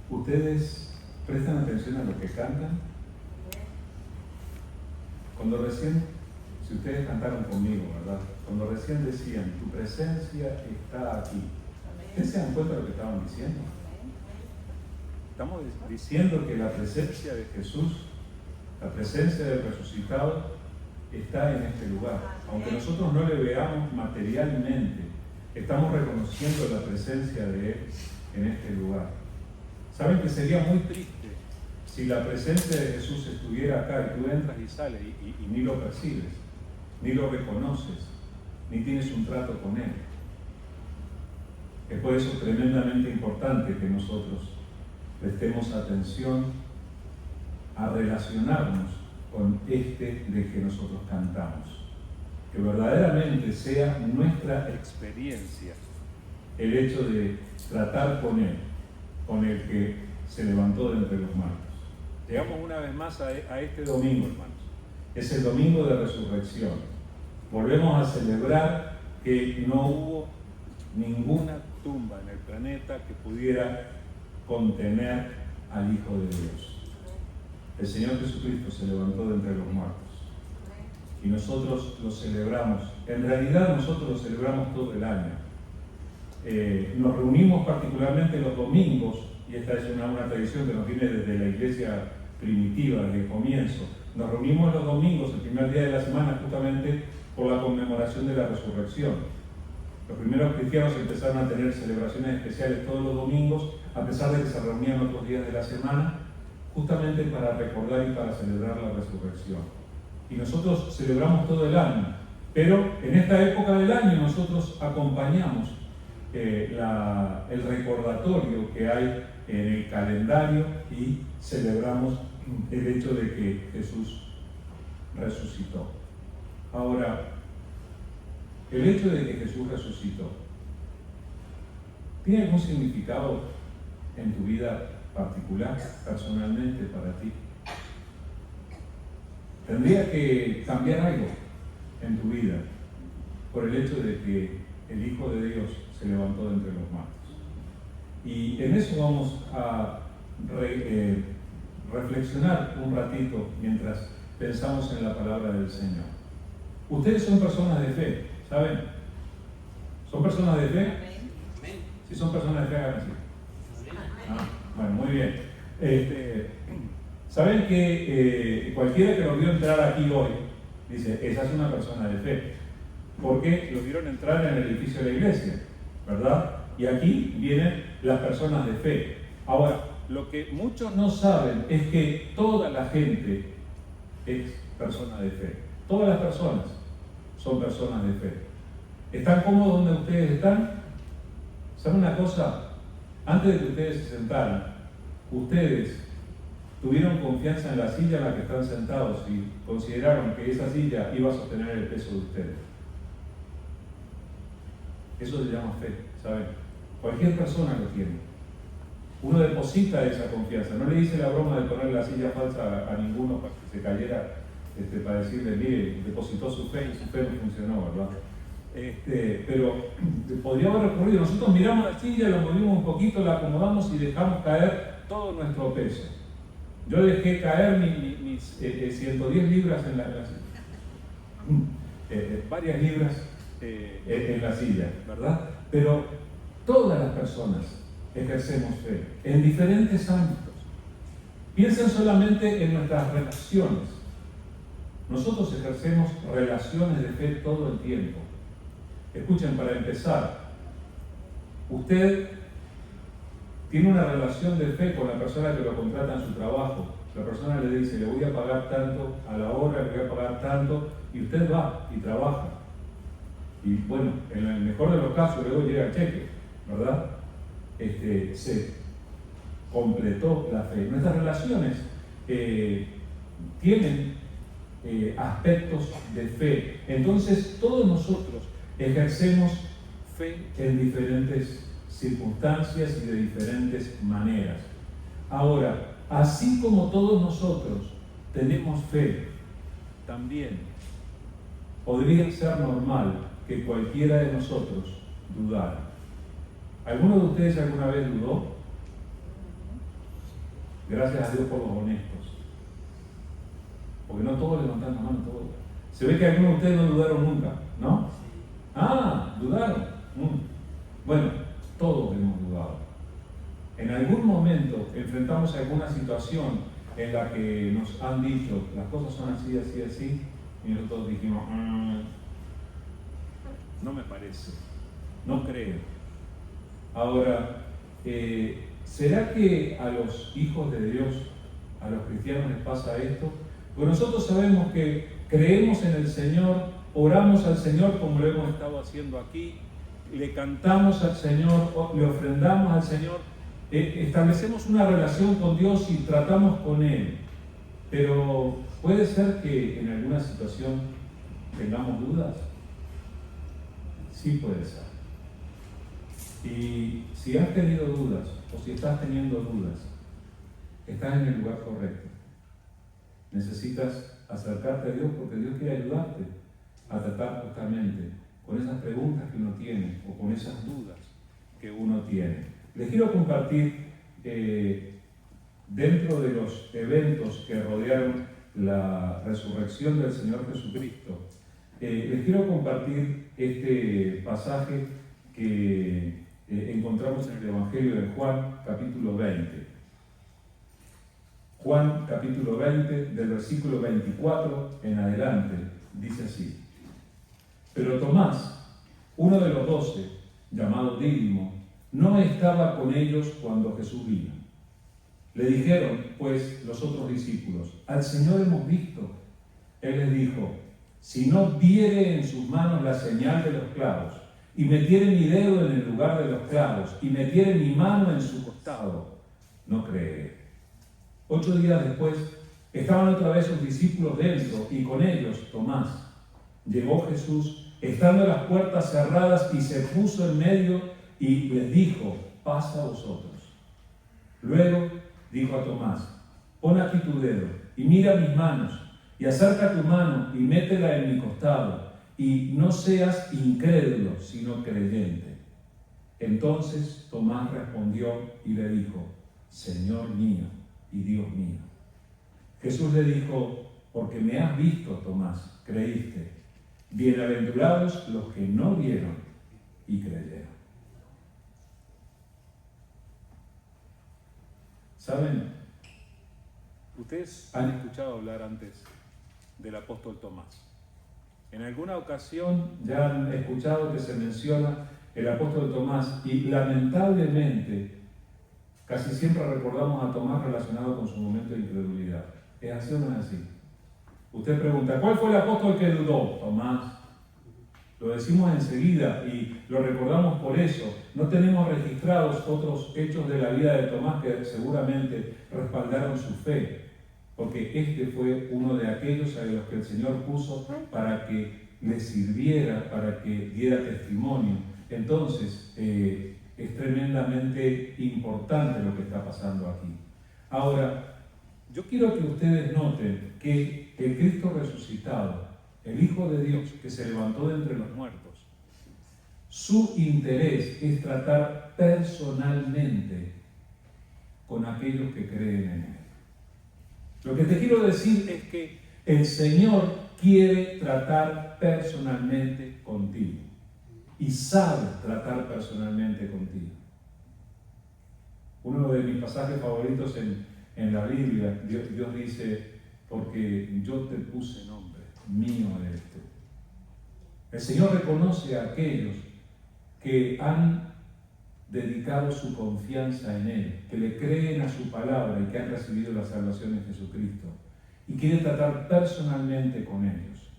¿Ustedes prestan atención a lo que cantan? Cuando recién, si ustedes cantaron conmigo, ¿verdad? Cuando recién decían, tu presencia está aquí. ¿Ustedes se dan cuenta de lo que estaban diciendo? Estamos diciendo que la presencia de Jesús, la presencia del resucitado, está en este lugar. Aunque nosotros no le veamos materialmente, estamos reconociendo la presencia de Él en este lugar. ¿Saben que sería muy triste si la presencia de Jesús estuviera acá y tú entras y sales y ni lo percibes, ni lo reconoces, ni tienes un trato con Él? Es por eso tremendamente importante que nosotros prestemos atención a relacionarnos con este de que nosotros cantamos. Que verdaderamente sea nuestra experiencia el hecho de tratar con Él, con el que se levantó de entre los muertos. Llegamos una vez más a este domingo, hermanos. Es el domingo de resurrección. Volvemos a celebrar que no hubo ninguna tumba en el planeta que pudiera contener al Hijo de Dios. El Señor Jesucristo se levantó de entre los muertos. Y nosotros lo celebramos. En realidad nosotros lo celebramos todo el año. Nos reunimos particularmente los domingos, y esta es una tradición que nos viene desde la iglesia primitiva, desde el comienzo. Nos reunimos los domingos, el primer día de la semana, justamente por la conmemoración de la resurrección. Los primeros cristianos empezaron a tener celebraciones especiales todos los domingos, a pesar de que se reunían otros días de la semana, justamente para recordar y para celebrar la resurrección. Y nosotros celebramos todo el año, pero en esta época del año nosotros acompañamos el recordatorio que hay en el calendario y celebramos el hecho de que Jesús resucitó. Ahora, el hecho de que Jesús resucitó, ¿tiene algún significado en tu vida particular, personalmente, para ti? Tendría que cambiar algo en tu vida por el hecho de que el Hijo de Dios se levantó de entre los muertos. Y en eso vamos a reflexionar un ratito mientras pensamos en la palabra del Señor. Ustedes son personas de fe, ¿saben? ¿Son personas de fe? Si son personas de fe, hagan así. Bueno, muy bien. ¿Saben que cualquiera que lo vio entrar aquí hoy dice, esa es una persona de fe? Porque lo vieron entrar en el edificio de la iglesia, ¿verdad? Y aquí vienen las personas de fe. Ahora, lo que muchos no saben es que toda la gente es persona de fe. Todas las personas son personas de fe. ¿Están cómodos donde ustedes están? ¿Saben una cosa? Antes de que ustedes se sentaran, ustedes tuvieron confianza en la silla en la que están sentados y consideraron que esa silla iba a sostener el peso de ustedes. Eso se llama fe, ¿saben? Cualquier persona lo tiene. Uno deposita esa confianza. No le hice la broma de poner la silla falsa a ninguno para que se cayera, para decirle, mire, depositó su fe y su fe no funcionó, ¿verdad? Pero podría haber ocurrido. Nosotros miramos la silla, la movimos un poquito, la acomodamos y dejamos caer todo nuestro peso. Yo dejé caer mis 110 libras en la varias libras en la silla, ¿verdad? Pero todas las personas ejercemos fe en diferentes ámbitos. Piensen solamente en nuestras relaciones. Nosotros ejercemos relaciones de fe todo el tiempo. Escuchen, para empezar, usted tiene una relación de fe con la persona que lo contrata en su trabajo. La persona le dice, le voy a pagar tanto a la hora, le voy a pagar tanto, y usted va y trabaja. Y bueno, en el mejor de los casos luego llega el cheque, ¿verdad? Se completó la fe. Nuestras relaciones tienen aspectos de fe. Entonces todos nosotros ejercemos fe en diferentes circunstancias y de diferentes maneras. Ahora, así como todos nosotros tenemos fe, también podría ser normal que cualquiera de nosotros dudara. ¿Alguno de ustedes alguna vez dudó? Gracias a Dios por los honestos. Porque no todos levantan la mano, todos. Se ve que algunos de ustedes no dudaron nunca, ¿no? Ah, dudaron. Bueno, todos hemos dudado. En algún momento enfrentamos alguna situación en la que nos han dicho, las cosas son así, así, así, y nosotros dijimos, no me parece, no creo. Ahora, ¿será que a los hijos de Dios, a los cristianos les pasa esto? Pues nosotros sabemos que creemos en el Señor, oramos al Señor como lo hemos estado haciendo aquí, le cantamos al Señor, le ofrendamos al Señor, establecemos una relación con Dios y tratamos con Él. Pero puede ser que en alguna situación tengamos dudas. Sí puede ser. Y si has tenido dudas, o si estás teniendo dudas, estás en el lugar correcto. Necesitas acercarte a Dios porque Dios quiere ayudarte a tratar justamente con esas preguntas que uno tiene o con esas dudas que uno tiene. Les quiero compartir dentro de los eventos que rodearon la resurrección del Señor Jesucristo, les quiero compartir este pasaje que encontramos en el Evangelio de Juan, capítulo 20. Juan, capítulo 20, del versículo 24 en adelante, dice así: Pero Tomás, uno de los 12, llamado Dídimo, no estaba con ellos cuando Jesús vino. Le dijeron, pues, los otros discípulos: al Señor hemos visto. Él les dijo: si no viere en sus manos la señal de los clavos, y metiere mi dedo en el lugar de los clavos, y metiere mi mano en su costado, no creeré. 8 días después, estaban otra vez sus discípulos dentro, y con ellos Tomás. Llegó Jesús, estando las puertas cerradas, y se puso en medio, y les dijo: paz a vosotros. Luego dijo a Tomás: pon aquí tu dedo, y mira mis manos, y acerca tu mano, y métela en mi costado, y no seas incrédulo, sino creyente. Entonces Tomás respondió y le dijo: Señor mío y Dios mío. Jesús le dijo: porque me has visto, Tomás, creíste. Bienaventurados los que no vieron y creyeron. ¿Saben? Ustedes han escuchado hablar antes del apóstol Tomás. En alguna ocasión ya han escuchado que se menciona el apóstol Tomás y lamentablemente casi siempre recordamos a Tomás relacionado con su momento de incredulidad. ¿Es así o no es así? Usted pregunta, ¿cuál fue el apóstol que dudó? Tomás. Lo decimos enseguida y lo recordamos por eso. No tenemos registrados otros hechos de la vida de Tomás que seguramente respaldaron su fe, porque este fue uno de aquellos a los que el Señor puso para que le sirviera, para que diera testimonio. Entonces, es tremendamente importante lo que está pasando aquí. Ahora, yo quiero que ustedes noten que el Cristo resucitado, el Hijo de Dios que se levantó de entre los muertos, su interés es tratar personalmente con aquellos que creen en Él. Lo que te quiero decir es que el Señor quiere tratar personalmente contigo y sabe tratar personalmente contigo. Uno de mis pasajes favoritos en la Biblia, Dios dice: porque yo te puse nombre, mío eres tú. El Señor reconoce a aquellos que han dedicado su confianza en Él, que le creen a su palabra y que han recibido la salvación en Jesucristo, y quiere tratar personalmente con ellos.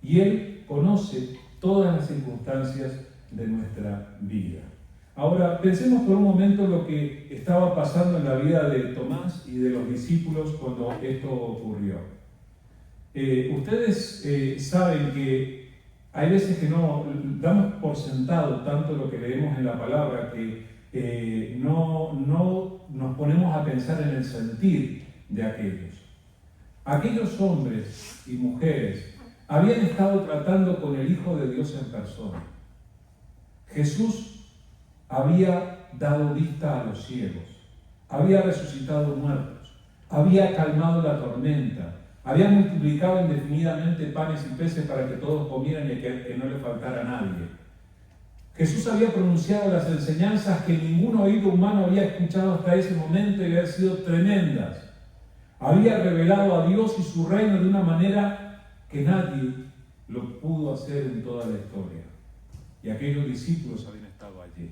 Y Él conoce todas las circunstancias de nuestra vida. Ahora, pensemos por un momento lo que estaba pasando en la vida de Tomás y de los discípulos cuando esto ocurrió. Ustedes saben que hay veces que no damos por sentado tanto lo que leemos en la palabra que no nos ponemos a pensar en el sentir de aquellos. Aquellos hombres y mujeres habían estado tratando con el Hijo de Dios en persona. Jesús había dado vista a los ciegos, había resucitado muertos, había calmado la tormenta, había multiplicado indefinidamente panes y peces para que todos comieran y que no le faltara a nadie. Jesús había pronunciado las enseñanzas que ningún oído humano había escuchado hasta ese momento y habían sido tremendas. Había revelado a Dios y su reino de una manera que nadie lo pudo hacer en toda la historia. Y aquellos discípulos habían estado allí.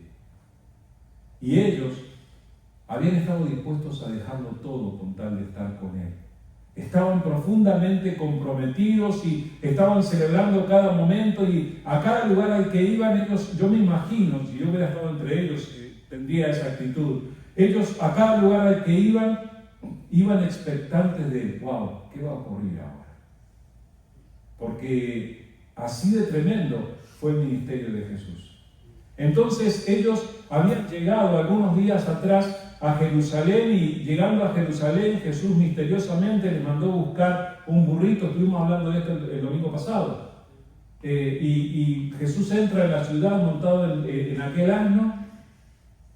Y ellos habían estado dispuestos a dejarlo todo con tal de estar con Él. Estaban profundamente comprometidos y estaban celebrando cada momento, y a cada lugar al que iban ellos, yo me imagino, si yo hubiera estado entre ellos, tendría esa actitud. Ellos a cada lugar al que iban expectantes de, wow, ¿qué va a ocurrir ahora? Porque así de tremendo fue el ministerio de Jesús. Entonces ellos habían llegado algunos días atrás a Jerusalén, y llegando a Jerusalén, Jesús misteriosamente les mandó buscar un burrito. Estuvimos hablando de esto el domingo pasado. Y Jesús entra en la ciudad montado en aquel asno,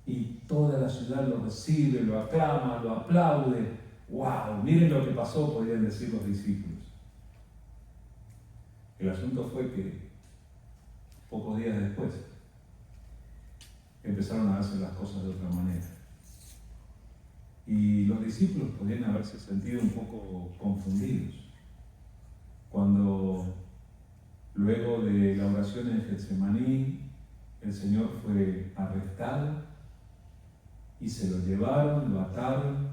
y toda la ciudad lo recibe, lo aclama, lo aplaude. ¡Wow! Miren lo que pasó, podrían decir los discípulos. El asunto fue que pocos días después empezaron a hacer las cosas de otra manera. Y los discípulos podrían haberse sentido un poco confundidos cuando, luego de la oración en Getsemaní, el Señor fue arrestado y se lo llevaron, lo ataron,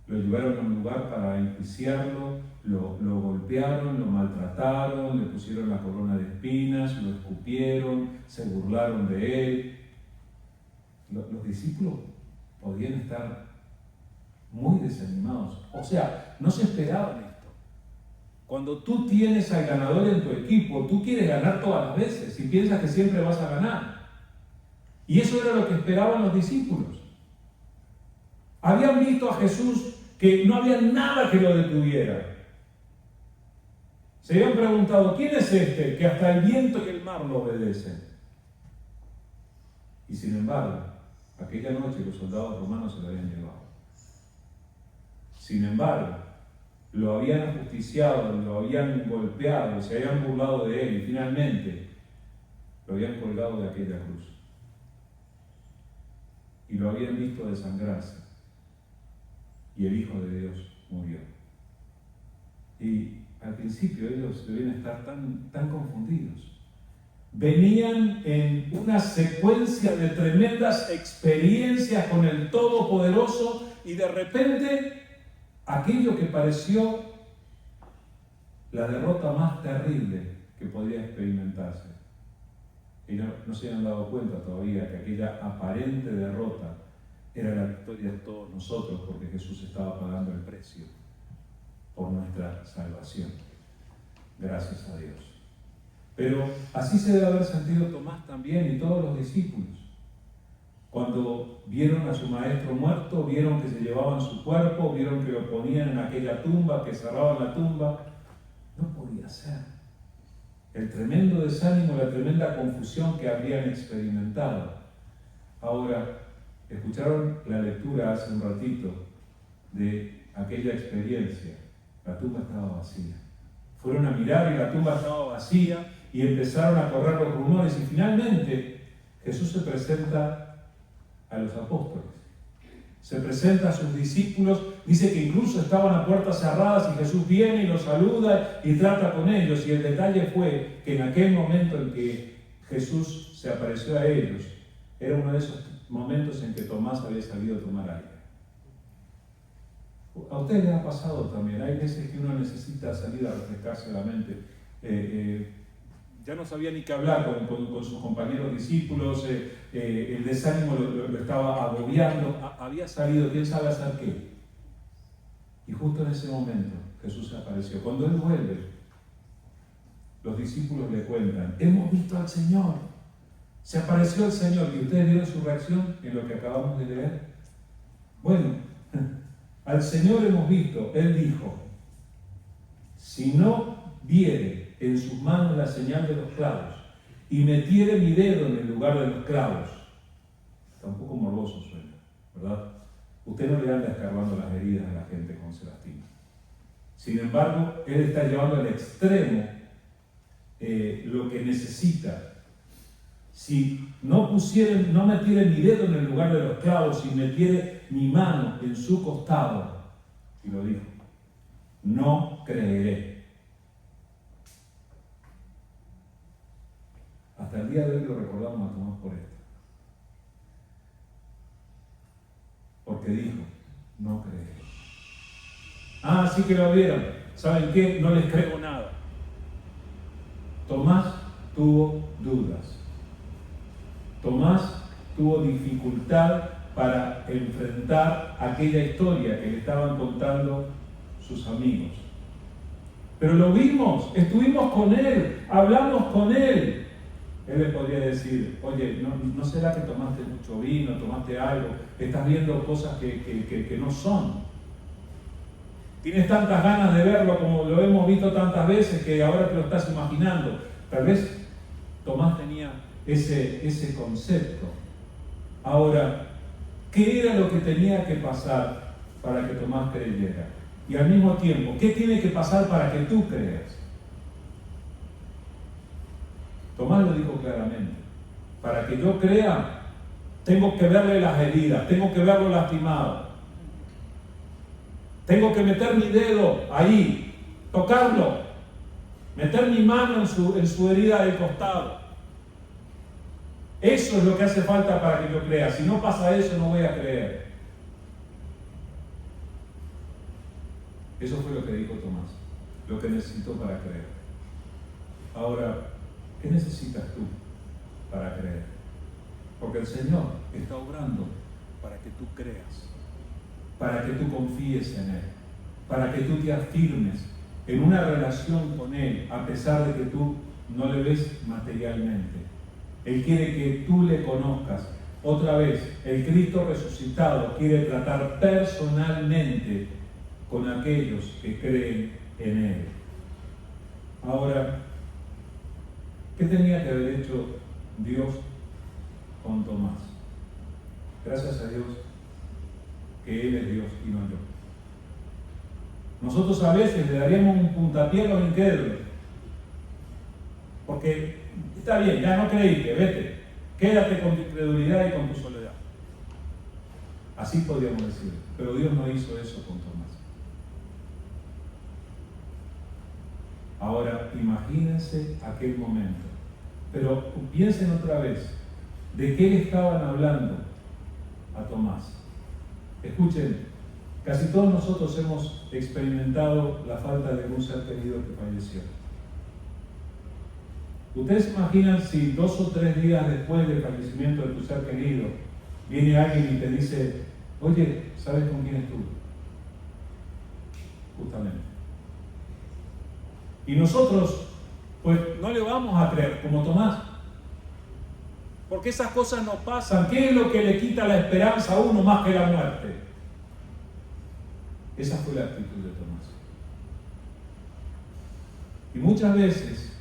lo llevaron a un lugar para enjuiciarlo, lo golpearon, lo maltrataron, le pusieron la corona de espinas, lo escupieron, se burlaron de él. Los discípulos podían estar muy desanimados. O sea, no se esperaban esto. Cuando tú tienes al ganador en tu equipo, tú quieres ganar todas las veces y piensas que siempre vas a ganar. Y eso era lo que esperaban los discípulos. Habían visto a Jesús que no había nada que lo detuviera. Se habían preguntado, ¿quién es este que hasta el viento y el mar lo obedecen? Y sin embargo, aquella noche los soldados romanos se lo habían llevado. Sin embargo, lo habían ajusticiado, lo habían golpeado, se habían burlado de él y finalmente lo habían colgado de aquella cruz. Y lo habían visto desangrarse. Y el Hijo de Dios murió. Y al principio ellos debían estar tan confundidos. Venían en una secuencia de tremendas experiencias con el Todopoderoso, y de repente aquello que pareció la derrota más terrible que podía experimentarse. Y no se habían dado cuenta todavía que aquella aparente derrota era la victoria de todos nosotros, porque Jesús estaba pagando el precio por nuestra salvación. Gracias a Dios. Pero así se debe haber sentido Tomás también y todos los discípulos. Cuando vieron a su maestro muerto, vieron que se llevaban su cuerpo, vieron que lo ponían en aquella tumba, que cerraban la tumba, no podía ser. El tremendo desánimo, la tremenda confusión que habían experimentado. Ahora, escucharon la lectura hace un ratito de aquella experiencia. La tumba estaba vacía. Fueron a mirar y la tumba estaba vacía, y empezaron a correr los rumores, y finalmente Jesús se presenta a los apóstoles. Se presenta a sus discípulos, dice que incluso estaban a puertas cerradas y Jesús viene y los saluda y trata con ellos. Y el detalle fue que en aquel momento en que Jesús se apareció a ellos, era uno de esos momentos en que Tomás había salido a tomar aire. A ustedes les ha pasado también, hay veces que uno necesita salir a refrescarse la mente. Ya no sabía ni qué hablar con sus compañeros discípulos, el desánimo lo estaba agobiando, había salido, quién sabe hacer qué. Y justo en ese momento Jesús se apareció. Cuando Él vuelve, los discípulos le cuentan, hemos visto al Señor, se apareció el Señor. ¿Y ustedes vieron su reacción en lo que acabamos de leer? Bueno, al Señor hemos visto. Él dijo, si no viere en sus manos la señal de los clavos y metiere mi dedo en el lugar de los clavos. Tampoco morboso suena, ¿verdad? Usted no le anda escarbando las heridas a la gente cuando se lastima. Sin embargo, Él está llevando al extremo lo que necesita. Si no metiere mi dedo en el lugar de los clavos, si metiere mi mano en su costado, y lo dijo, no creeré. Hasta el día de hoy lo recordamos a Tomás por esto. Porque dijo, no creeré. Ah, sí que lo vieron. ¿Saben qué? No les creo nada. Tomás tuvo dudas. Tomás tuvo dificultad para enfrentar aquella historia que le estaban contando sus amigos. Pero lo vimos, estuvimos con él, hablamos con él. Él le podría decir, oye, ¿no será que tomaste mucho vino, tomaste algo? Estás viendo cosas que no son. Tienes tantas ganas de verlo como lo hemos visto tantas veces que ahora te lo estás imaginando. Tal vez Tomás tenía ese concepto. Ahora, ¿qué era lo que tenía que pasar para que Tomás creyera? Y al mismo tiempo, ¿qué tiene que pasar para que tú creas? Tomás lo dijo claramente. Para que yo crea, tengo que verle las heridas, tengo que verlo lastimado. Tengo que meter mi dedo ahí, tocarlo, meter mi mano en su herida del costado. Eso es lo que hace falta para que yo crea. Si no pasa eso, no voy a creer. Eso fue lo que dijo Tomás, lo que necesitó para creer. Ahora, ¿qué necesitas tú para creer? Porque el Señor está obrando para que tú creas, para que tú confíes en Él, para que tú te afirmes en una relación con Él, a pesar de que tú no le ves materialmente. Él quiere que tú le conozcas. Otra vez, el Cristo resucitado quiere tratar personalmente con aquellos que creen en Él. Ahora, ¿qué tenía que haber hecho Dios con Tomás? Gracias a Dios que Él es Dios y no yo. Nosotros a veces le daríamos un puntapié a los incrédulos. Porque está bien, ya no creíste, vete. Quédate con tu incredulidad y con tu soledad. Así podríamos decir. Pero Dios no hizo eso con Tomás. Ahora, imagínense aquel momento. Pero piensen otra vez, ¿de qué le estaban hablando a Tomás? Escuchen, casi todos nosotros hemos experimentado la falta de un ser querido que falleció. ¿Ustedes se imaginan si 2 o 3 días después del fallecimiento de tu ser querido viene alguien y te dice, oye, ¿sabes con quién estuve? Justamente. Y nosotros, pues no le vamos a creer, como Tomás. Porque esas cosas no pasan. ¿Qué es lo que le quita la esperanza a uno más que la muerte? Esa fue la actitud de Tomás. Y muchas veces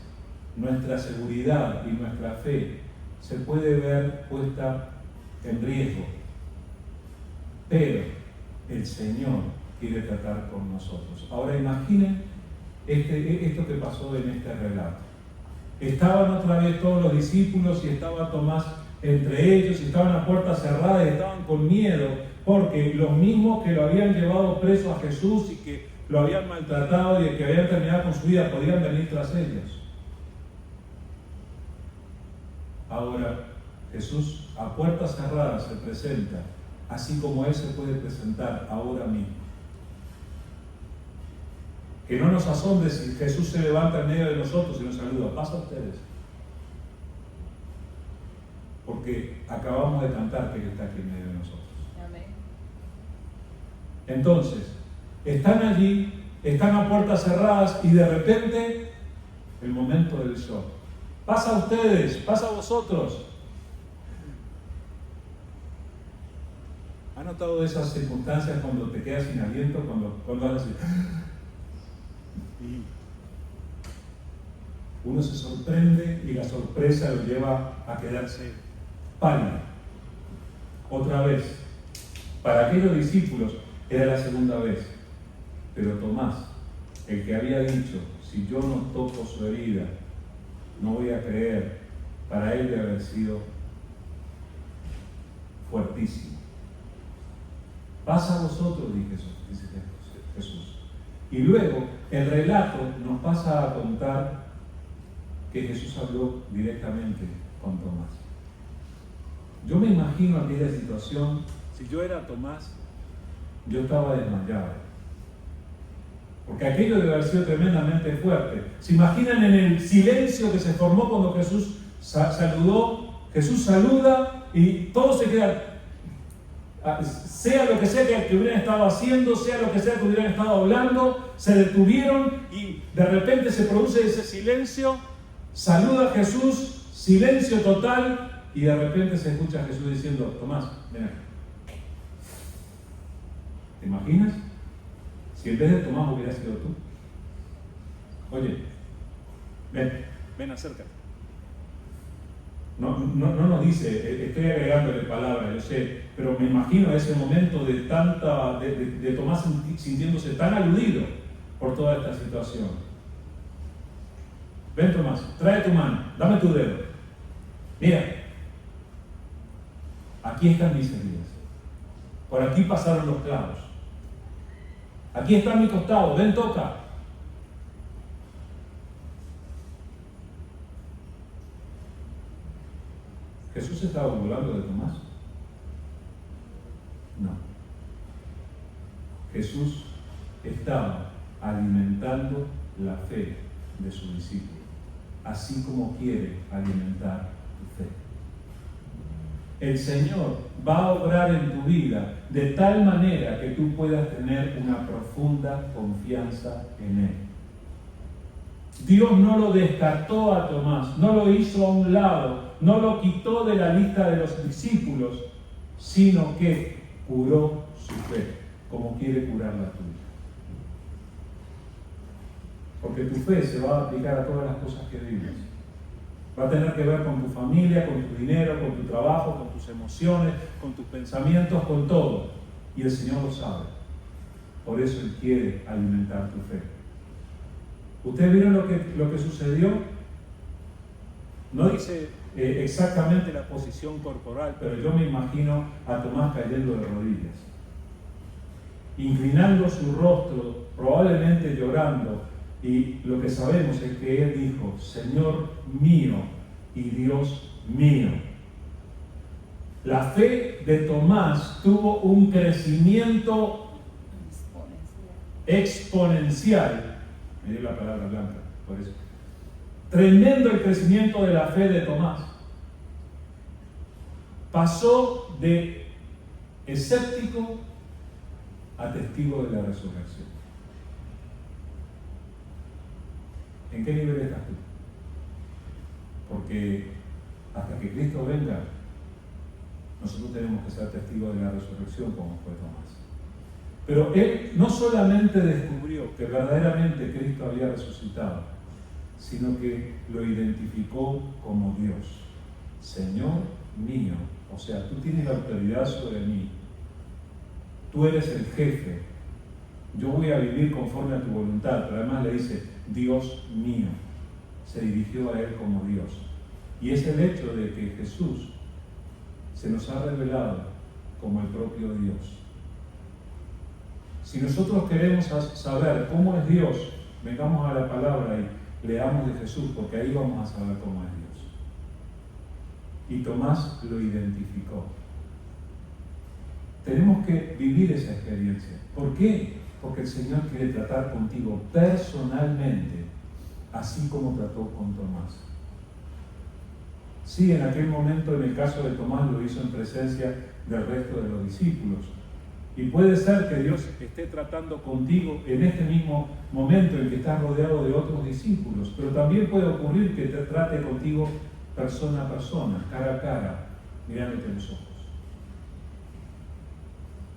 nuestra seguridad y nuestra fe se puede ver puesta en riesgo. Pero el Señor quiere tratar con nosotros. Ahora imaginen esto que pasó en este relato. Estaban otra vez todos los discípulos y estaba Tomás entre ellos, y estaban a puertas cerradas y estaban con miedo, porque los mismos que lo habían llevado preso a Jesús y que lo habían maltratado y que habían terminado con su vida podían venir tras ellos. Ahora Jesús a puertas cerradas se presenta, así como Él se puede presentar ahora mismo. Que no nos asombre si Jesús se levanta en medio de nosotros y nos saluda. Pasa a ustedes. Porque acabamos de cantar que Él está aquí en medio de nosotros. Amén. Entonces, están allí, están a puertas cerradas y de repente el momento del shock. Pasa a ustedes, pasa a vosotros. ¿Han notado esas circunstancias cuando te quedas sin aliento, cuando haces y uno se sorprende y la sorpresa lo lleva a quedarse pálido? Otra vez, Para aquellos discípulos era la segunda vez. Pero Tomás, el que había dicho, si yo no toco su herida, no voy a creer, para él debe haber sido fuertísimo. Pasa a vosotros, dice Jesús. Y luego el relato nos pasa a contar que Jesús habló directamente con Tomás. Yo me imagino aquella situación, si yo era Tomás, yo estaba desmayado. Porque aquello debe haber sido tremendamente fuerte. ¿Se imaginan en el silencio que se formó cuando Jesús saludó? Jesús saluda y todos se quedan, sea lo que sea que hubieran estado haciendo, sea lo que sea que hubieran estado hablando, se detuvieron y de repente se produce ese silencio, saluda a Jesús, silencio total, y de repente se escucha a Jesús diciendo, Tomás, ven acá. ¿Te imaginas? Si en vez de Tomás hubiera sido tú. Oye, ven, acércate. No nos dice, estoy agregándole palabras, yo sé, pero me imagino ese momento de Tomás sintiéndose tan aludido por toda esta situación. Ven, Tomás, trae tu mano, dame tu dedo. Mira, aquí están mis heridas. Por aquí pasaron los clavos. Aquí está mi costado, ven, toca. ¿Jesús estaba burlando de Tomás? No. Jesús estaba alimentando la fe de su discípulo, así como quiere alimentar tu fe. El Señor va a obrar en tu vida de tal manera que tú puedas tener una profunda confianza en Él. Dios no lo descartó a Tomás, no lo hizo a un lado, no lo quitó de la lista de los discípulos, sino que curó su fe, como quiere curar la tuya. Porque tu fe se va a aplicar a todas las cosas que vives. Va a tener que ver con tu familia, con tu dinero, con tu trabajo, con tus emociones, con tus pensamientos, con todo. Y el Señor lo sabe. Por eso Él quiere alimentar tu fe. ¿Ustedes vieron lo que sucedió? No dice exactamente la posición corporal, pero yo me imagino a Tomás cayendo de rodillas, inclinando su rostro, probablemente llorando. Y lo que sabemos es que él dijo, Señor mío y Dios mío. La fe de Tomás tuvo un crecimiento exponencial. Me dio la palabra blanca, por eso. Tremendo el crecimiento de la fe de Tomás. Pasó de escéptico a testigo de la resurrección. ¿En qué nivel estás tú? Porque hasta que Cristo venga, nosotros tenemos que ser testigos de la resurrección como fue Tomás. Pero él no solamente descubrió que verdaderamente Cristo había resucitado, sino que lo identificó como Dios. Señor mío, o sea, tú tienes la autoridad sobre mí. Tú eres el jefe. Yo voy a vivir conforme a tu voluntad. Pero además le dice, Dios mío. Se dirigió a Él como Dios. Y es el hecho de que Jesús se nos ha revelado como el propio Dios. Si nosotros queremos saber cómo es Dios, vengamos a la palabra y leamos de Jesús, porque ahí vamos a saber cómo es Dios. Y Tomás lo identificó. Tenemos que vivir esa experiencia. ¿Por qué? Porque el Señor quiere tratar contigo personalmente, así como trató con Tomás. Sí, en aquel momento, en el caso de Tomás, lo hizo en presencia del resto de los discípulos. Y puede ser que Dios esté tratando contigo en este mismo momento en que estás rodeado de otros discípulos, pero también puede ocurrir que te trate contigo persona a persona, cara a cara, mirándote en los ojos.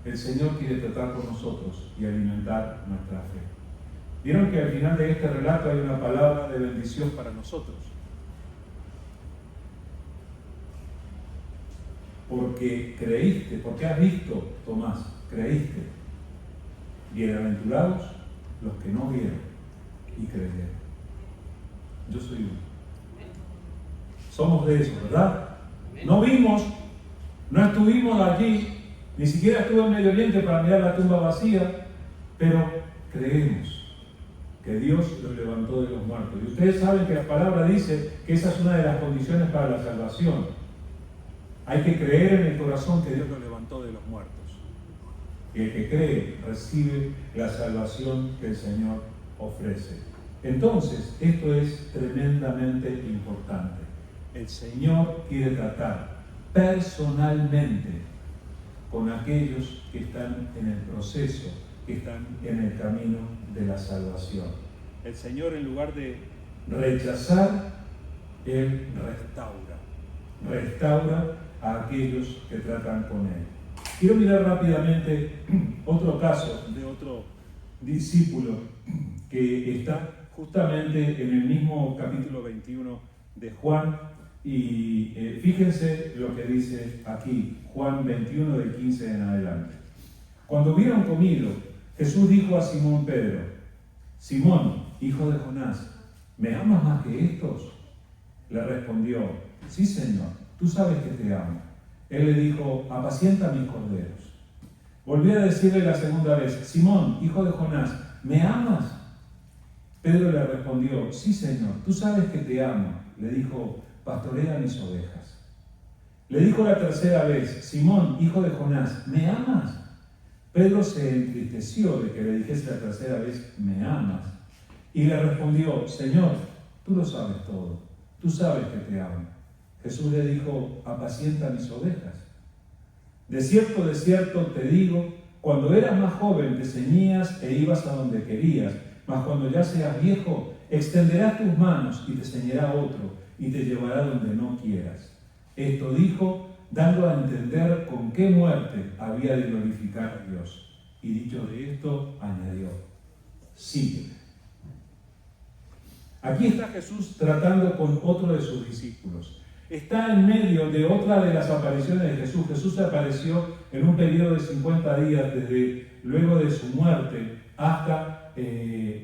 El Señor quiere tratar con nosotros y alimentar nuestra fe. Vieron que al final de este relato hay una palabra de bendición para nosotros. porque creíste, porque has visto, Tomás, creíste. Bienaventurados los que no vieron y creyeron. Yo soy uno. Somos de esos, ¿verdad? No vimos, no estuvimos allí, ni siquiera estuve en Medio Oriente para mirar la tumba vacía, pero creemos que Dios lo levantó de los muertos. Y ustedes saben que la palabra dice que esa es una de las condiciones para la salvación. Hay que creer en el corazón que Dios lo levantó de los muertos. Y el que cree recibe la salvación que el Señor ofrece. Entonces, esto es tremendamente importante. El Señor quiere tratar personalmente con aquellos que están en el proceso, que están en el camino de la salvación. El Señor, en lugar de rechazar, Él restaura a aquellos que tratan con Él. Quiero mirar rápidamente otro caso de otro discípulo que está justamente en el mismo capítulo 21 de Juan. Y fíjense lo que dice aquí, Juan 21 del 15 en adelante. Cuando hubieron comido, Jesús dijo a Simón Pedro: Simón, hijo de Jonás, ¿me amas más que estos? Le respondió: sí, Señor, tú sabes que te amo. Él le dijo: apacienta mis corderos. Volvió a decirle la segunda vez: Simón, hijo de Jonás, ¿me amas? Pedro le respondió: sí, Señor, tú sabes que te amo. Le dijo: pastorea mis ovejas. Le dijo la tercera vez: Simón, hijo de Jonás, ¿me amas? Pedro se entristeció de que le dijese la tercera vez: ¿me amas? Y le respondió: Señor, tú lo sabes todo, tú sabes que te amo. Jesús le dijo: apacienta mis ovejas. De cierto te digo, cuando eras más joven te ceñías e ibas a donde querías, mas cuando ya seas viejo, extenderás tus manos y te ceñirá otro y te llevará donde no quieras. Esto dijo, dando a entender con qué muerte había de glorificar a Dios. Y dicho de esto, añadió: sígueme. Aquí está Jesús tratando con otro de sus discípulos. Está en medio de otra de las apariciones de Jesús. Jesús se apareció en un periodo de 50 días, desde luego de su muerte hasta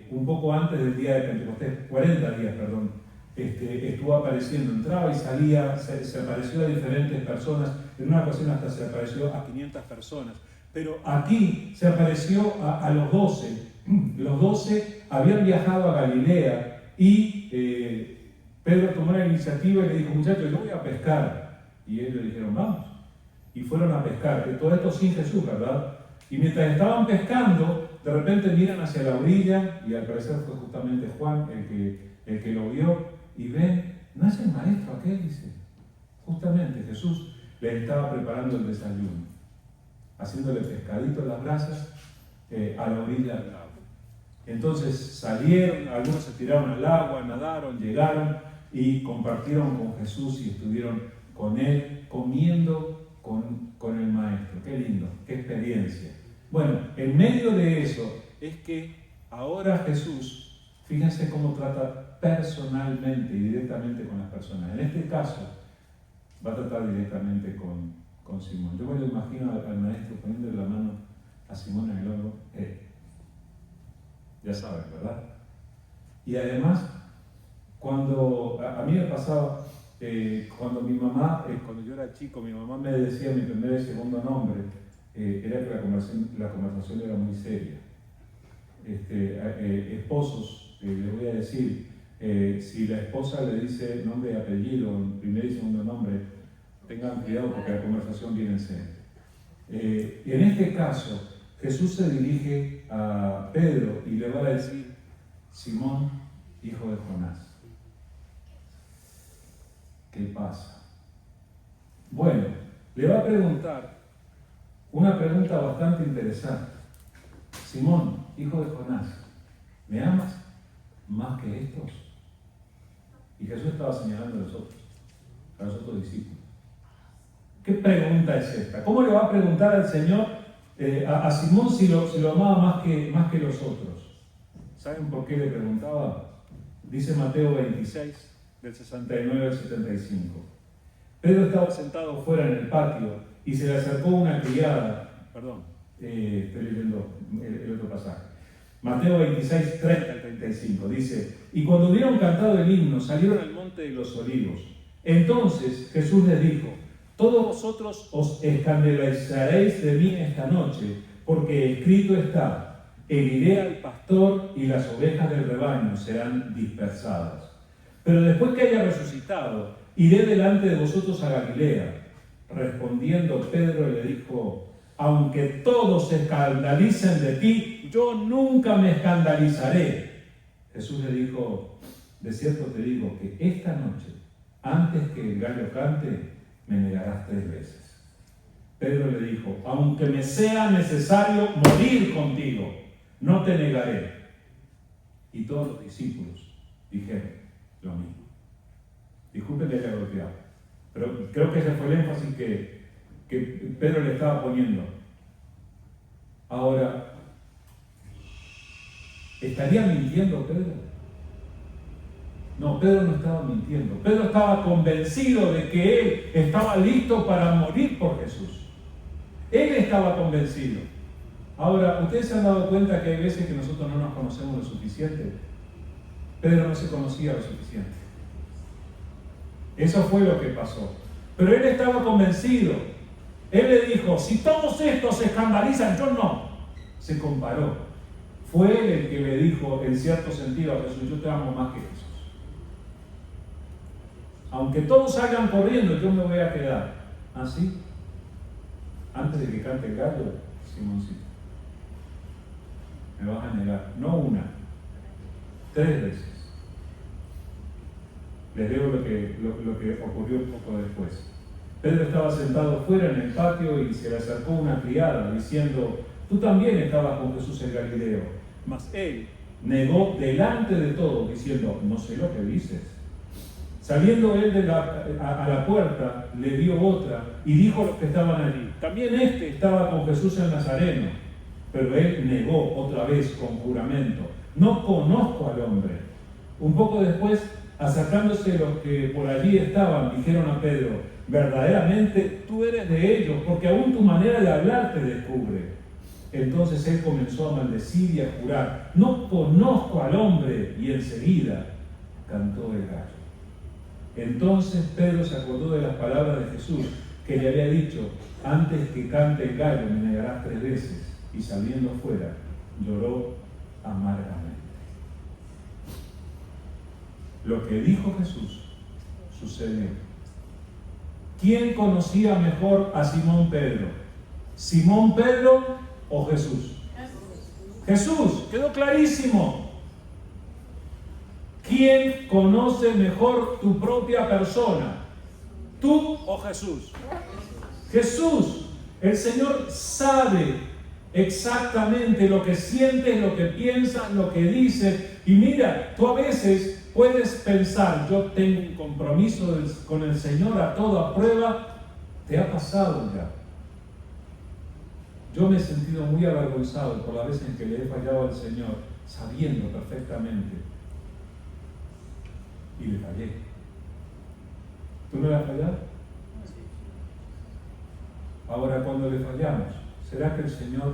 un poco antes del día de Pentecostés, 40 días, perdón. Estuvo apareciendo, entraba y salía, se apareció a diferentes personas. En una ocasión hasta se apareció a 500 personas. Pero aquí se apareció a los 12. Los 12 habían viajado a Galilea y Pedro tomó la iniciativa y le dijo: muchachos, yo voy a pescar. Y ellos le dijeron: vamos. Y fueron a pescar. Todo esto sin Jesús, ¿verdad? Y mientras estaban pescando, de repente miran hacia la orilla, y al parecer fue justamente Juan el que lo vio, y ven: ¿no es el maestro aquel? Dice. Justamente Jesús le estaba preparando el desayuno, haciéndole pescadito en las brasas a la orilla del lago. Entonces salieron, algunos se tiraron al agua, nadaron, llegaron y compartieron con Jesús y estuvieron con Él, comiendo con el Maestro. Qué lindo, qué experiencia. Bueno, en medio de eso es que ahora Jesús, fíjense cómo trata personalmente y directamente con las personas. En este caso, va a tratar directamente con Simón. Yo me lo imagino al Maestro poniéndole la mano a Simón en el hombro. Ya saben, ¿verdad? Y además, cuando a mí me pasaba, cuando mi mamá, cuando yo era chico, mi mamá me decía mi primer y segundo nombre, era que la conversación era muy seria. Esposos, les voy a decir, si la esposa le dice nombre y apellido, primer y segundo nombre, tengan cuidado porque la conversación viene en serio. En este caso, Jesús se dirige a Pedro y le va a decir: Simón, hijo de Jonás. ¿Qué pasa? Bueno, le va a preguntar una pregunta bastante interesante. Simón, hijo de Jonás, ¿me amas más que estos? Y Jesús estaba señalando a los otros discípulos. ¿Qué pregunta es esta? ¿Cómo le va a preguntar al Señor a Simón si lo amaba más que los otros? ¿Saben por qué le preguntaba? Dice Mateo 26, del 69 al 75. Pedro estaba sentado fuera en el patio y se le acercó una criada. Estoy leyendo el otro pasaje. Mateo 26, 30 al 35. Dice: y cuando hubieron cantado el himno, salieron al monte de los olivos. Entonces Jesús les dijo: todos vosotros os escandalizaréis de mí esta noche, porque escrito está: heriré al pastor y las ovejas del rebaño serán dispersadas. Pero después que haya resucitado, iré delante de vosotros a Galilea. Respondiendo Pedro le dijo: aunque todos se escandalicen de ti, yo nunca me escandalizaré. Jesús le dijo: de cierto te digo que esta noche, antes que el gallo cante, me negarás 3 veces. Pedro le dijo: aunque me sea necesario morir contigo, no te negaré. Y todos los discípulos dijeron lo mismo. Disculpen que haya golpeado, pero creo que ese fue el énfasis que Pedro le estaba poniendo. Ahora, ¿estaría mintiendo Pedro? No, Pedro no estaba mintiendo. Pedro estaba convencido de que él estaba listo para morir por Jesús. Él estaba convencido. Ahora, ¿ustedes se han dado cuenta que hay veces que nosotros no nos conocemos lo suficiente? Pedro no se conocía lo suficiente. Eso fue lo que pasó. Pero él estaba convencido. Él le dijo: si todos estos se escandalizan, yo no. Se comparó. Fue él el que le dijo, en cierto sentido, a Jesús: yo te amo más que Jesús. Aunque todos salgan corriendo, yo me voy a quedar. ¿Así? Antes de que cante el gallo, Simoncito, me vas a negar. No una, 3 veces. Les leo lo que ocurrió un poco después. Pedro estaba sentado fuera en el patio y se le acercó una criada diciendo: tú también estabas con Jesús el Galileo. Mas él negó delante de todos diciendo: no sé lo que dices. Saliendo él a la puerta, le dio otra y dijo a los que estaban allí: también este estaba con Jesús el Nazareno. Pero él negó otra vez con juramento: no conozco al hombre. Un poco después, acercándose los que por allí estaban, dijeron a Pedro: verdaderamente tú eres de ellos, porque aún tu manera de hablar te descubre. Entonces él comenzó a maldecir y a jurar: no conozco al hombre. Y enseguida cantó el gallo. Entonces Pedro se acordó de las palabras de Jesús, que le había dicho: antes que cante el gallo me negarás 3 veces. Y saliendo fuera, lloró amargamente. Lo que dijo Jesús sucedió. ¿Quién conocía mejor a Simón Pedro? ¿Simón Pedro o Jesús? Jesús, quedó clarísimo. ¿Quién conoce mejor tu propia persona? ¿Tú o Jesús? Jesús. El Señor sabe exactamente lo que sientes, lo que piensas, lo que dices. Y mira, tú a veces puedes pensar: yo tengo un compromiso con el Señor a toda prueba. Te ha pasado ya. Yo me he sentido muy avergonzado por las veces en que le he fallado al Señor, sabiendo perfectamente. Y le fallé. ¿Tú no le has fallado? Ahora, cuando le fallamos, ¿será que el Señor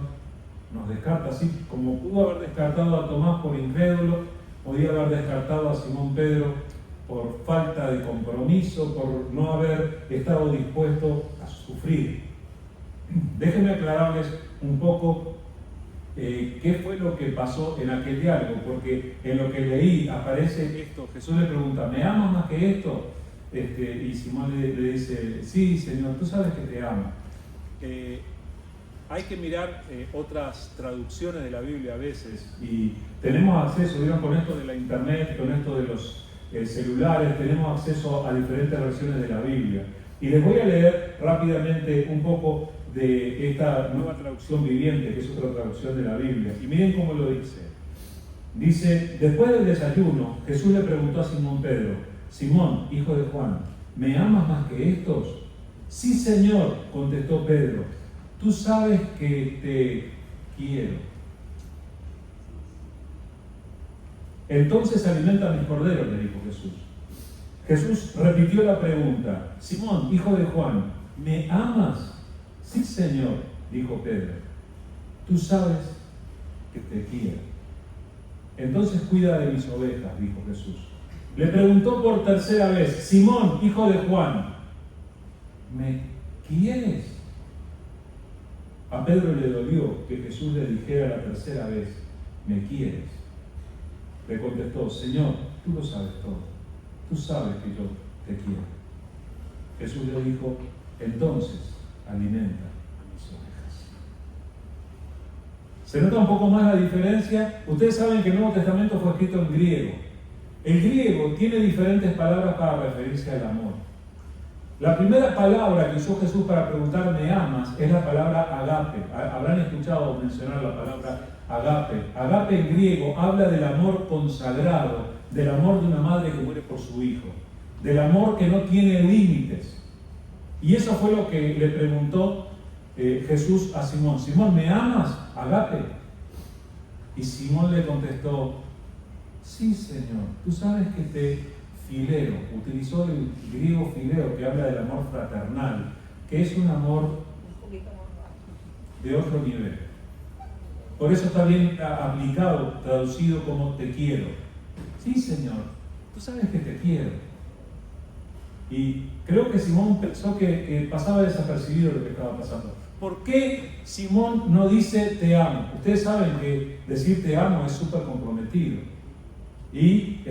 nos descarta así como pudo haber descartado a Tomás por incrédulo? Podía haber descartado a Simón Pedro por falta de compromiso, por no haber estado dispuesto a sufrir. Déjenme aclararles un poco qué fue lo que pasó en aquel diálogo, porque en lo que leí aparece esto. Jesús le pregunta: ¿me amas más que esto? Y Simón le dice: sí, Señor, tú sabes que te amo. Hay que mirar otras traducciones de la Biblia a veces, y tenemos acceso, ¿vieron? Con esto de la internet, con esto de los celulares, tenemos acceso a diferentes versiones de la Biblia. Y les voy a leer rápidamente un poco de esta nueva traducción viviente, que es otra traducción de la Biblia. Y miren cómo lo dice. Dice: después del desayuno, Jesús le preguntó a Simón Pedro: Simón, hijo de Juan, ¿me amas más que estos? Sí, Señor, contestó Pedro, tú sabes que te quiero. Entonces alimenta mis corderos, le dijo Jesús. Jesús repitió la pregunta: Simón, hijo de Juan, ¿me amas? Sí, Señor, dijo Pedro. Tú sabes que te quiero. Entonces cuida de mis ovejas, dijo Jesús. Le preguntó por tercera vez: Simón, hijo de Juan, ¿me quieres? A Pedro le dolió que Jesús le dijera la tercera vez: ¿me quieres? Le contestó: Señor, tú lo sabes todo. Tú sabes que yo te quiero. Jesús le dijo: entonces alimenta a mis ovejas. ¿Se nota un poco más la diferencia? Ustedes saben que el Nuevo Testamento fue escrito en griego. El griego tiene diferentes palabras para referirse al amor. La primera palabra que usó Jesús para preguntar ¿me amas? Es la palabra agape. Habrán escuchado mencionar la palabra agape. Agape en griego habla del amor consagrado, del amor de una madre que muere por su hijo, del amor que no tiene límites. Y eso fue lo que le preguntó Jesús a Simón: Simón, ¿me amas? Agape. Y Simón le contestó: sí, Señor, tú sabes que te fileo. Utilizó el griego fileo, que habla del amor fraternal, que es un amor de otro nivel. Por eso está bien aplicado, traducido como te quiero. Sí, Señor, tú sabes que te quiero. Y creo que Simón pensó que pasaba desapercibido lo que estaba pasando. ¿Por qué Simón no dice te amo? Ustedes saben que decir te amo es súper comprometido. Y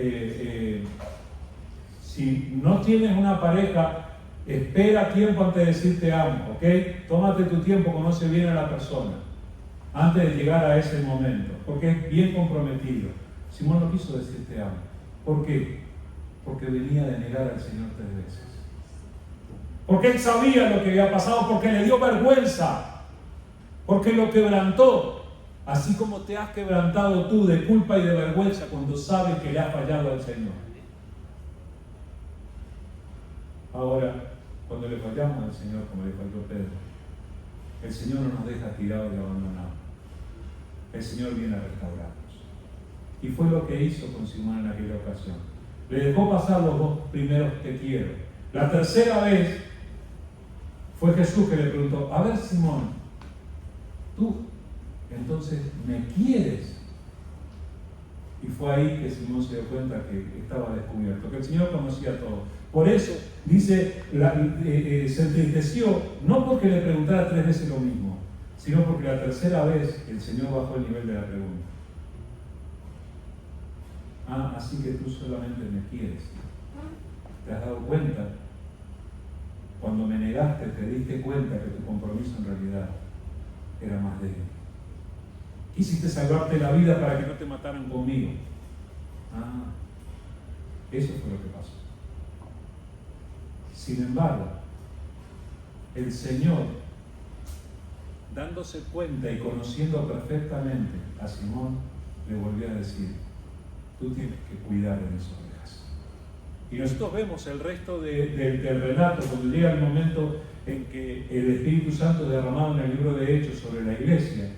si no tienes una pareja, espera tiempo antes de decir te amo, ¿ok? Tómate tu tiempo, conoce bien a la persona antes de llegar a ese momento, porque es bien comprometido. Simón no quiso decir te amo. ¿Por qué? Porque venía de negar al Señor 3 veces. Porque él sabía lo que había pasado, porque le dio vergüenza, porque lo quebrantó, así como te has quebrantado tú de culpa y de vergüenza cuando sabes que le has fallado al Señor. Ahora, cuando le fallamos al Señor, como le falló Pedro, el Señor no nos deja tirados y abandonados. El Señor viene a restaurarnos. Y fue lo que hizo con Simón en aquella ocasión. Le dejó pasar los 2 primeros te quiero. La tercera vez fue Jesús que le preguntó: a ver, Simón, ¿tú entonces me quieres? Y fue ahí que Simón se dio cuenta que estaba descubierto, que el Señor conocía todo. Por eso, dice, se entristeció, no porque le preguntara 3 veces lo mismo, sino porque la tercera vez el Señor bajó el nivel de la pregunta. Ah, así que tú solamente me quieres. ¿Te has dado cuenta? Cuando me negaste, te diste cuenta que tu compromiso en realidad era más débil. Quisiste salvarte la vida para que no te mataran conmigo. Ah, eso fue lo que pasó. Sin embargo, el Señor, dándose cuenta y conociendo perfectamente a Simón, le volvió a decir: tú tienes que cuidar de mis ovejas. Y nosotros vemos el resto del relato, cuando llega el momento en que el Espíritu Santo es derramado en el libro de Hechos sobre la iglesia.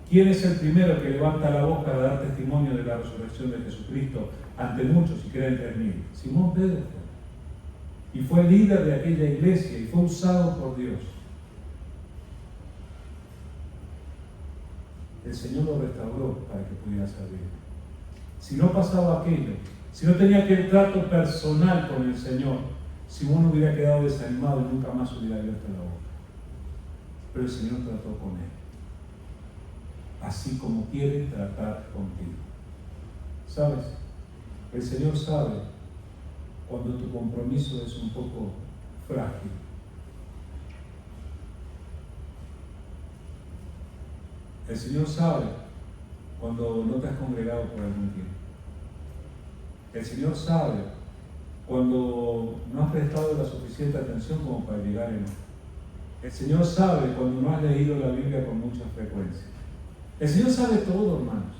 ¿Quién es el primero que levanta la voz para dar testimonio de la resurrección de Jesucristo ante muchos y creen en mí? Simón Pedro fue. Y fue líder de aquella iglesia y fue usado por Dios. El Señor lo restauró para que pudiera servir. Si no pasaba aquello, si no tenía aquel trato personal con el Señor, Simón hubiera quedado desanimado y nunca más hubiera abierto la boca. Pero el Señor trató con él, así como quiere tratar contigo. ¿Sabes? El Señor sabe cuando tu compromiso es un poco frágil. El Señor sabe cuando no te has congregado por algún tiempo. El Señor sabe cuando no has prestado la suficiente atención como para llegar en él. El Señor sabe cuando no has leído la Biblia con mucha frecuencia. El Señor sabe todo, hermanos.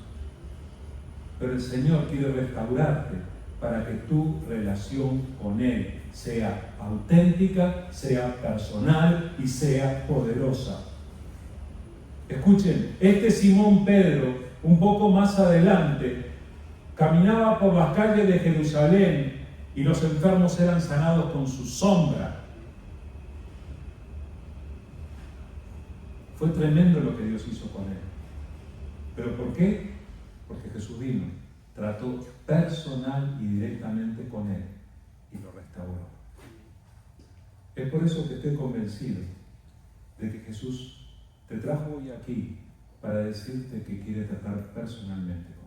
Pero el Señor quiere restaurarte para que tu relación con Él sea auténtica, sea personal y sea poderosa. Escuchen, este Simón Pedro, un poco más adelante, caminaba por las calles de Jerusalén y los enfermos eran sanados con su sombra. Fue tremendo lo que Dios hizo con él. ¿Pero por qué? Porque Jesús vino, trató personal y directamente con él y lo restauró. Es por eso que estoy convencido de que Jesús te trajo hoy aquí para decirte que quiere tratar personalmente contigo.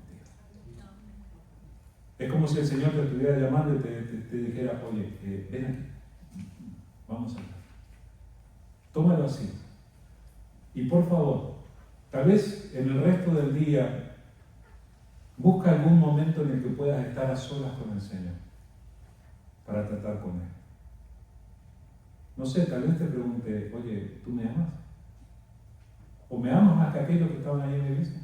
Es como si el Señor te estuviera llamando y te dijera, oye, ven aquí, vamos a hablar. Tómalo así. Y por favor, tal vez en el resto del día busca algún momento en el que puedas estar a solas con el Señor para tratar con Él. No sé, tal vez te pregunte, oye, ¿tú me amas? ¿O me amas más que aquellos que estaban ahí en la iglesia?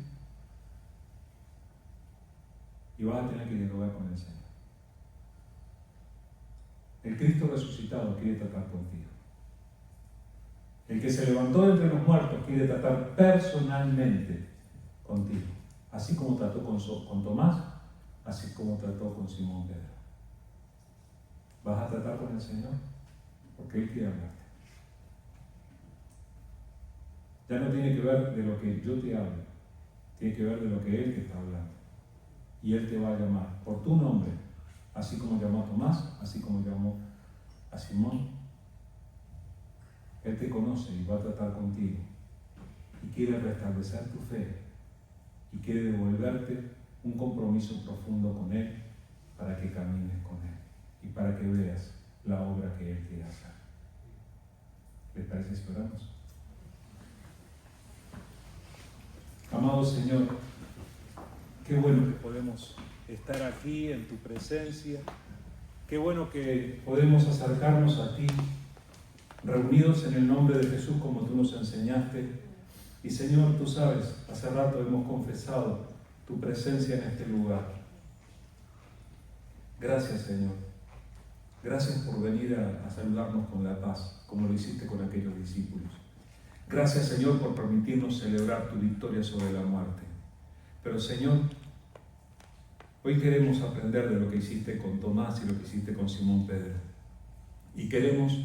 Y vas a tener que dialogar con el Señor. El Cristo resucitado quiere tratar contigo. El que se levantó de entre los muertos quiere tratar personalmente contigo. Así como trató con Tomás, así como trató con Simón Pedro. ¿Vas a tratar con el Señor? Porque Él quiere hablarte. Ya no tiene que ver de lo que yo te hablo, tiene que ver de lo que Él te está hablando. Y Él te va a llamar por tu nombre, así como llamó a Tomás, así como llamó a Simón. Él te conoce y va a tratar contigo. Y quiere restablecer tu fe. Y quiere devolverte un compromiso profundo con Él para que camines con Él. Y para que veas la obra que Él quiere hacer. ¿Les parece si oramos? Amado Señor, qué bueno que podemos estar aquí en tu presencia. Qué bueno que podemos acercarnos a ti, reunidos en el nombre de Jesús como tú nos enseñaste. Y Señor, tú sabes, hace rato hemos confesado tu presencia en este lugar. Gracias, Señor. Gracias por venir a saludarnos con la paz, como lo hiciste con aquellos discípulos. Gracias, Señor, por permitirnos celebrar tu victoria sobre la muerte. Pero, Señor, hoy queremos aprender de lo que hiciste con Tomás y lo que hiciste con Simón Pedro. Y queremos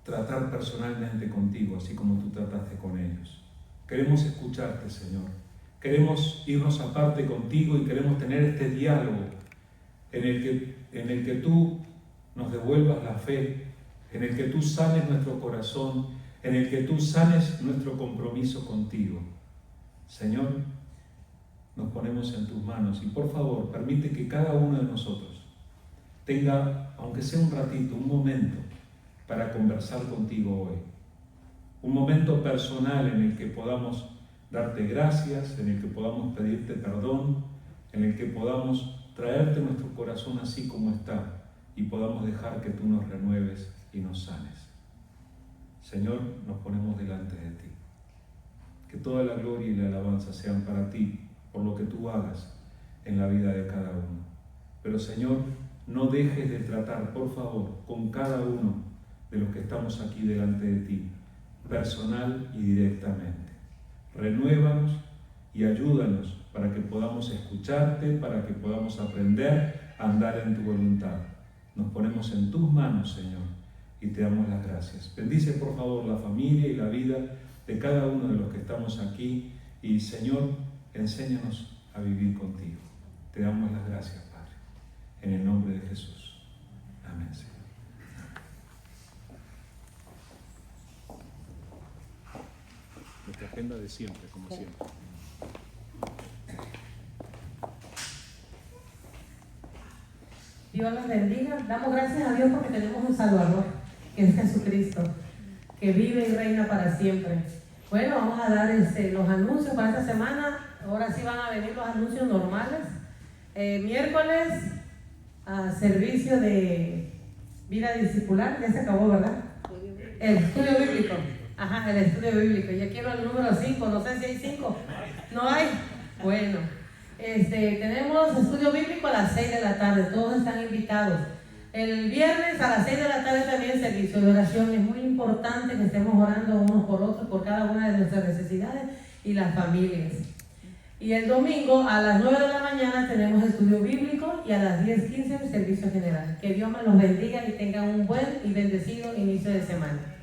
tratar personalmente contigo, así como tú trataste con ellos. Queremos escucharte, Señor. Queremos irnos aparte contigo y queremos tener este diálogo en el que tú nos devuelvas la fe, en el que tú sanes nuestro corazón, en el que tú sanes nuestro compromiso contigo. Señor, nos ponemos en tus manos y por favor, permite que cada uno de nosotros tenga, aunque sea un ratito, un momento para conversar contigo hoy. Un momento personal en el que podamos darte gracias, en el que podamos pedirte perdón, en el que podamos traerte nuestro corazón así como está y podamos dejar que tú nos renueves y nos sanes. Señor, nos ponemos delante de ti. Que toda la gloria y la alabanza sean para ti, por lo que tú hagas en la vida de cada uno. Pero Señor, no dejes de tratar, por favor, con cada uno de los que estamos aquí delante de ti, personal y directamente. Renuévanos y ayúdanos para que podamos escucharte, para que podamos aprender a andar en tu voluntad. Nos ponemos en tus manos, Señor, y te damos las gracias. Bendice, por favor, la familia y la vida de cada uno de los que estamos aquí y, Señor, enséñanos a vivir contigo. Te damos las gracias, Padre, en el nombre de Jesús. Amén, Señor. Nuestra agenda de siempre, como siempre. Dios los bendiga. Damos gracias a Dios porque tenemos un Salvador, que es Jesucristo, que vive y reina para siempre. Bueno, vamos a dar los anuncios para esta semana. Ahora sí van a venir los anuncios normales. Miércoles, servicio de vida discipular. Ya se acabó, ¿verdad? El estudio bíblico. Ajá, el estudio bíblico. Ya quiero el número 5. No sé si hay 5. ¿No hay? Bueno. Tenemos estudio bíblico a las 6 de la tarde. Todos están invitados. El viernes a las 6 de la tarde también servicio de oración. Es muy importante que estemos orando unos por otros por cada una de nuestras necesidades y las familias. Y el domingo a las 9 de la mañana tenemos estudio bíblico y a las 10:15 servicio general. Que Dios me los bendiga y tengan un buen y bendecido inicio de semana.